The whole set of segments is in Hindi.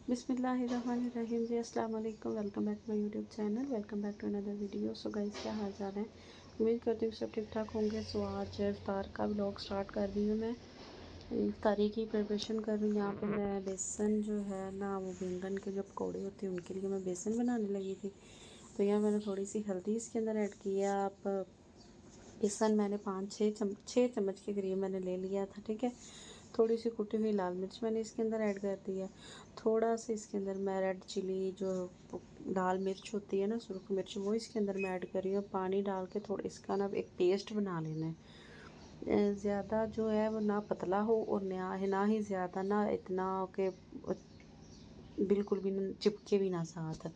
बिस्मिल्लाहिर्रहमानिर्रहीम जी, अस्सलाम वालेकुम। Welcome back to my YouTube channel. Welcome back to another video. So guys, क्या हाल चाल है? उम्मीद करती हूँ सब ठीक ठाक होंगे। सो आज इफ्तार का व्लॉग स्टार्ट कर रही हूँ मैं। इफ्तारी की प्रिपरेशन कर रही हूँ। यहाँ पे मैं बेसन जो है ना, वो बैंगन के जो पकौड़े होते हैं उनके लिए मैं बेसन बनाने लगी थी। तो यहाँ मैंने थोड़ी सी हल्दी इसके अंदर ऐड किया। आप बेसन मैंने 6 चम्मच के करीब मैंने ले लिया था, ठीक है। थोड़ी सी कुटी हुई लाल मिर्च मैंने इसके अंदर ऐड कर दी है। थोड़ा सा इसके अंदर मैं रेड चिली जो लाल मिर्च होती है ना, सुरख मिर्च, वो इसके अंदर मैं ऐड कर रही हूँ। पानी डाल के थोड़ा इसका ना एक पेस्ट बना लेना है। ज़्यादा जो है वो ना पतला हो और ना ही ज़्यादा ना इतना कि बिल्कुल भी चिपके भी ना साथ।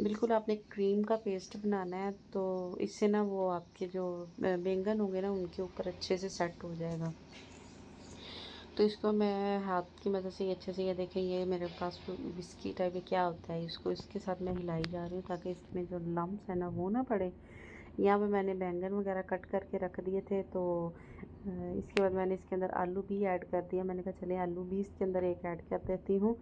बिल्कुल आपने क्रीम का पेस्ट बनाना है, तो इससे ना वो आपके जो बैंगन होंगे ना उनके ऊपर अच्छे से सेट हो जाएगा। तो इसको मैं हाथ की मदद से ये अच्छे से, ये देखें, ये मेरे पास बिस्किट टाइप क्या होता है, इसको इसके साथ मैं हिलाई जा रही हूँ ताकि इसमें जो लम्स है ना वो ना पड़े। यहाँ पे मैंने बैंगन वगैरह कट करके रख दिए थे। तो इसके बाद मैंने इसके अंदर आलू भी ऐड कर दिया। मैंने कहा चले आलू भी इसके अंदर एक ऐड कर देती हूँ।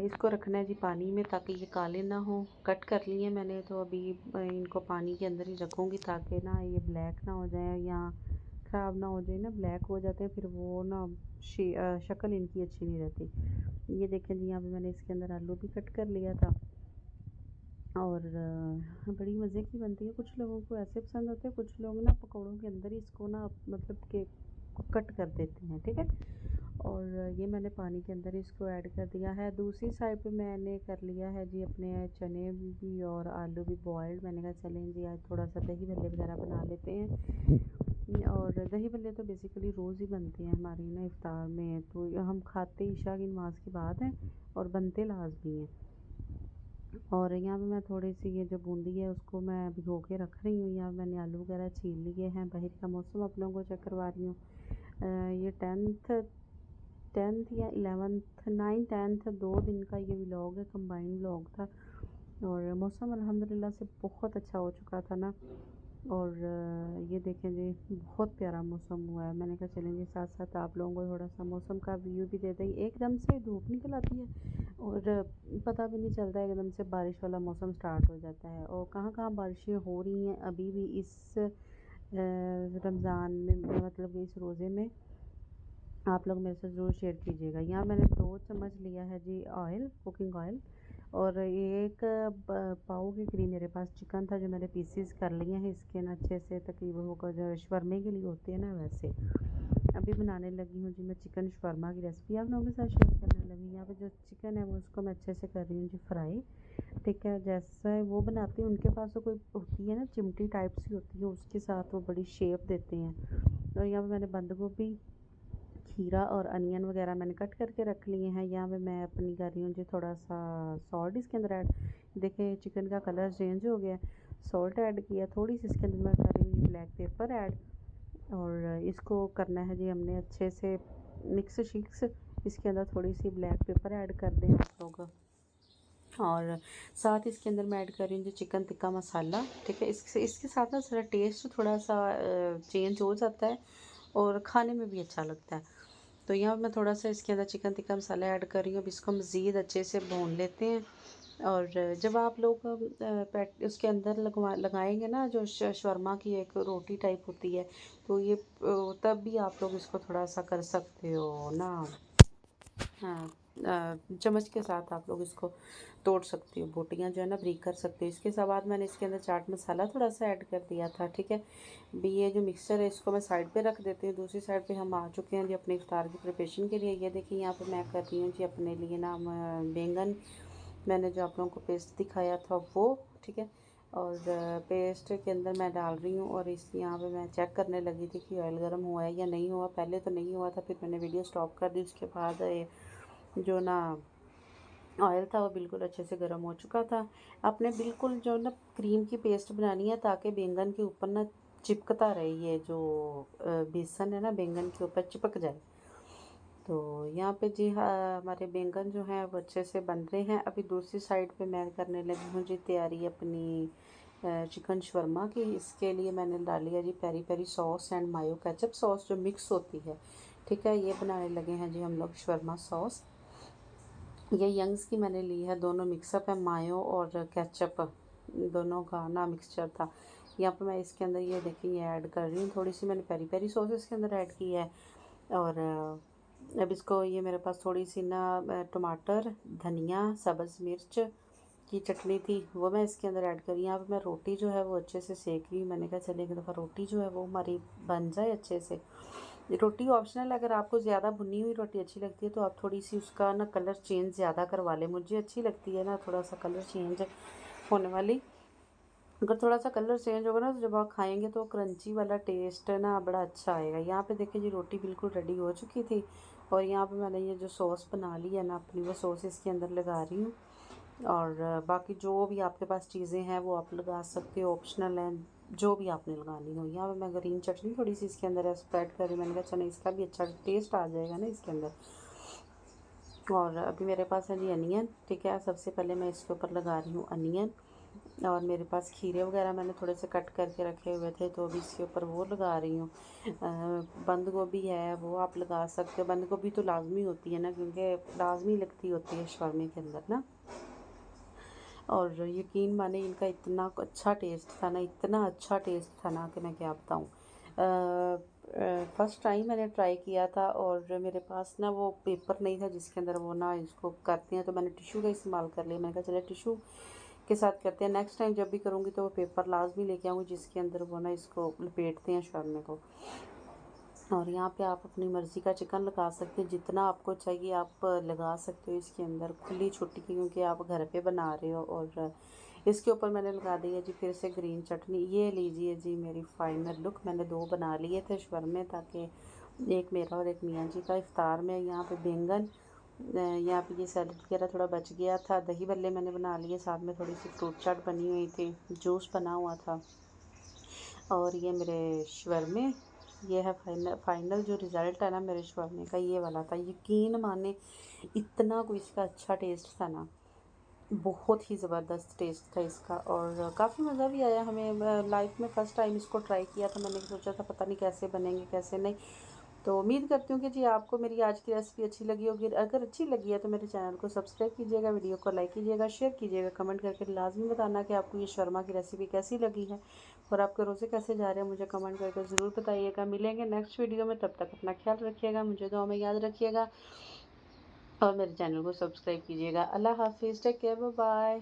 इसको रखना है जी पानी में ताकि ये काले ना हो। कट कर लिए मैंने, तो अभी इनको पानी के अंदर ही रखूँगी ताकि ना ये ब्लैक ना हो जाए या ख़राब ना हो जाए ना। ब्लैक हो जाते हैं फिर वो ना शक्ल इनकी अच्छी नहीं रहती। ये देखें जी, यहाँ पे मैंने इसके अंदर आलू भी कट कर लिया था। और बड़ी मज़े की बनती है। कुछ लोगों को ऐसे पसंद होते हैं, कुछ लोग ना पकौड़ों के अंदर ही इसको ना मतलब के कट कर देते हैं, ठीक है। और ये मैंने पानी के अंदर इसको ऐड कर दिया है। दूसरी साइड पे मैंने कर लिया है जी अपने चने भी और आलू भी बॉयल्ड। मैंने कहा चलें जी आज थोड़ा सा दही भल्ले वगैरह बना लेते हैं। और दही भल्ले तो बेसिकली रोज़ ही बनते हैं हमारी ना इफ्तार में। तो हम खाते ईशा की नमाज़ के बाद हैं और बनते लाजमी हैं। और यहाँ पे मैं थोड़ी सी ये जो बूंदी है उसको मैं भिगो के रख रही हूँ। यहाँ मैंने आलू वगैरह छील लिए हैं। बाहर का मौसम आप लोगों को चेक करवा रही हूँ। ये टेंथ या 11th 9 10th 2 दिन का ये व्लॉग है, कंबाइंड व्लॉग था। और मौसम अल्हम्दुलिल्लाह से बहुत अच्छा हो चुका था ना। और ये देखें जी, बहुत प्यारा मौसम हुआ है। मैंने कहा चलें जी साथ साथ आप लोगों को थोड़ा सा मौसम का व्यू भी दे दें। एकदम से धूप निकल आती है और पता भी नहीं चलता, एकदम से बारिश वाला मौसम स्टार्ट हो जाता है। और कहाँ कहाँ बारिशें हो रही हैं अभी भी इस रमज़ान में, मतलब कि इस रोज़े में, आप लोग मेरे से ज़रूर शेयर कीजिएगा। यहाँ मैंने 2 चम्मच लिया है जी ऑयल, कुकिंग ऑयल। और एक पाव के करीब मेरे पास चिकन था जो मैंने पीसीस कर लिए हैं इसके ना अच्छे से, तकरीबन वो जो शवरमे के लिए होते हैं ना वैसे। अभी बनाने लगी हूँ जी मैं चिकन शवरमा की रेसिपी आप लोगों के साथ शेयर करने लगी। यहाँ पे जो चिकन है वो उसको मैं अच्छे से कर रही हूँ जी फ्राई, ठीक है। जैसे वो बनाते हैं उनके पास तो कोई होती है ना चिमटी टाइप सी होती है, उसके साथ वो बड़ी शेप देते हैं। और यहाँ पे मैंने बंद गोभी, खीरा और अनियन वगैरह मैंने कट करके रख लिए हैं। यहाँ पे मैं अपनी कर रही हूँ जी थोड़ा सा सॉल्ट इसके अंदर ऐड। देखें चिकन का कलर चेंज हो गया। सॉल्ट ऐड किया, थोड़ी सी इसके अंदर मैं कर रही हूँ जी ब्लैक पेपर ऐड। और इसको करना है जी हमने अच्छे से मिक्स शिक्स। इसके अंदर थोड़ी सी ब्लैक पेपर ऐड कर दें आप लोग। और साथ इसके अंदर मैं ऐड कर रही हूँ जी चिकन टिक्का मसाला, ठीक है। इसके साथ ना थोड़ा टेस्ट थोड़ा सा चेंज हो जाता है और खाने में भी अच्छा लगता है। तो यहाँ मैं थोड़ा सा इसके अंदर चिकन टिक्का मसाला ऐड कर रही हूँ। अब इसको मज़ीद अच्छे से भून लेते हैं। और जब आप लोग उसके अंदर लगाएंगे ना जो शवरमा की एक रोटी टाइप होती है, तो ये तब भी आप लोग इसको थोड़ा सा कर सकते हो ना। हाँ, चम्मच के साथ आप लोग इसको तोड़ सकते हो, बोटियाँ जो है ना ब्रेक कर सकते हो। इसके बाद मैंने इसके अंदर चाट मसाला थोड़ा सा ऐड कर दिया था, ठीक है। भी ये जो मिक्सचर है इसको मैं साइड पे रख देती हूँ। दूसरी साइड पे हम आ चुके हैं जी अपने इफ्तार की प्रिपरेशन के लिए। ये देखिए यहाँ पे मैं कर रही हूँ जी अपने लिए ना बैंगन, मैंने जो आप लोगों को पेस्ट दिखाया था वो, ठीक है। और पेस्ट के अंदर मैं डाल रही हूँ। और इस यहाँ पे मैं चेक करने लगी थी कि ऑयल गर्म हुआ है या नहीं हुआ। पहले तो नहीं हुआ था, फिर मैंने वीडियो स्टॉप कर दी। उसके बाद जो ना ऑयल था वो बिल्कुल अच्छे से गर्म हो चुका था। आपने बिल्कुल जो ना क्रीम की पेस्ट बनानी है ताकि बैंगन के ऊपर ना चिपकता रहे, ये जो बेसन है ना बैंगन के ऊपर चिपक जाए। तो यहाँ पे जी हाँ, हमारे बैंगन जो हैं वो अच्छे से बन रहे हैं। अभी दूसरी साइड पे मैं करने लगी हूँ जी तैयारी अपनी चिकन शवरमा की। इसके लिए मैंने डाली है जी peri peri sauce and mayo ketchup sauce जो मिक्स होती है, ठीक है। ये बनाने लगे हैं जी हम लोग शवरमा सॉस। ये यंग्स की मैंने ली है, दोनों मिक्सअप है, मायो और केचप दोनों का ना मिक्सचर था। यहाँ पर मैं इसके अंदर ये देखिए ये ऐड कर रही हूँ, थोड़ी सी मैंने पेरी पेरी सॉस इसके अंदर ऐड की है। और अब इसको ये मेरे पास थोड़ी सी ना टमाटर, धनिया, सब्ज़ मिर्च की चटनी थी, वो मैं इसके अंदर ऐड करी। यहाँ पे मैं रोटी जो है वो अच्छे से सेक रही हूँ। मैंने कहा चलिए एक दफ़ा रोटी जो है वो हमारी बन जाए अच्छे से। रोटी ऑप्शनल, अगर आपको ज़्यादा भुनी हुई रोटी अच्छी लगती है तो आप थोड़ी सी उसका ना कलर चेंज ज़्यादा करवा लें। मुझे अच्छी लगती है ना थोड़ा सा कलर चेंज होने वाली। अगर थोड़ा सा कलर चेंज होगा ना तो जब आप खाएंगे तो क्रंची वाला टेस्ट ना बड़ा अच्छा आएगा। यहाँ पे देखिए जी रोटी बिल्कुल रेडी हो चुकी थी और यहाँ पे मैंने ये जो सॉस बना ली है ना अपनी, वो सॉस इसके अंदर लगा रही हूँ। और बाकी जो भी आपके पास चीज़ें हैं वो आप लगा सकते हो, ऑप्शनल हैं, जो भी आपने लगानी हो। यहाँ पे मैं ग्रीन चटनी थोड़ी सी इसके अंदर स्प्रेड कर रही, मैंने कहा चलो इसका भी अच्छा टेस्ट आ जाएगा ना इसके अंदर। और अभी मेरे पास है जी अनियन, ठीक है। सबसे पहले मैं इसके ऊपर लगा रही हूँ अनियन। और मेरे पास खीरे वगैरह मैंने थोड़े से कट करके रखे हुए थे तो अभी इसके ऊपर वो लगा रही हूँ। बंद गोभी है वो आप लगा सकते हो, बंद गोभी तो लाजमी होती है ना, क्योंकि लाजमी लगती होती है शवारमे के अंदर ना। और यकीन माने इनका इतना अच्छा टेस्ट था ना, इतना अच्छा टेस्ट था ना कि मैं क्या बताऊँ। फर्स्ट टाइम मैंने ट्राई किया था और मेरे पास ना वो पेपर नहीं था जिसके अंदर वो ना इसको करते हैं, तो मैंने टिशू का इस्तेमाल कर लिया। मैंने कहा चलो टिशू के साथ करते हैं, नेक्स्ट टाइम जब भी करूँगी तो वो पेपर लाजमी लेके आऊँगी जिसके अंदर वो ना इसको लपेटते हैं शौरमे को। और यहाँ पे आप अपनी मर्ज़ी का चिकन लगा सकते हैं, जितना आपको चाहिए आप लगा सकते हो इसके अंदर खुली छुट्टी की, क्योंकि आप घर पे बना रहे हो। और इसके ऊपर मैंने लगा दी है जी फिर से ग्रीन चटनी। ये लीजिए जी मेरी फाइनल लुक। मैंने 2 बना लिए थे शवरमे, ताकि एक मेरा और एक मियाँ जी का इफ्तार में। यहाँ पे बैंगन, यहाँ पे ये सैलड वगैरह थोड़ा बच गया था, दही भल्ले मैंने बना लिए, साथ में थोड़ी सी फ्रूट चाट बनी हुई थी, जूस बना हुआ था। और ये मेरे शवरमे, ये है फाइनल जो रिज़ल्ट है ना मेरे शवरमे का, ये वाला था। यकीन माने इतना कोई इसका अच्छा टेस्ट था ना, बहुत ही ज़बरदस्त टेस्ट था इसका। और काफ़ी मज़ा भी आया हमें। लाइफ में फ़र्स्ट टाइम इसको ट्राई किया था मैंने, सोचा था पता नहीं कैसे बनेंगे कैसे नहीं। तो उम्मीद करती हूँ कि जी आपको मेरी आज की रेसिपी अच्छी लगी होगी। अगर अच्छी लगी है तो मेरे चैनल को सब्सक्राइब कीजिएगा, वीडियो को लाइक कीजिएगा, शेयर कीजिएगा, कमेंट करके लाजमी बताना कि आपको ये शर्मा की रेसिपी कैसी लगी है और आपके रोज़े कैसे जा रहे हैं, मुझे कमेंट करके ज़रूर बताइएगा। मिलेंगे नेक्स्ट वीडियो में, तब तक अपना ख्याल रखिएगा, मुझे दुआ में याद रखिएगा और मेरे चैनल को सब्सक्राइब कीजिएगा। अल्लाह हाफिज़, टेक केयर, बाय बाय।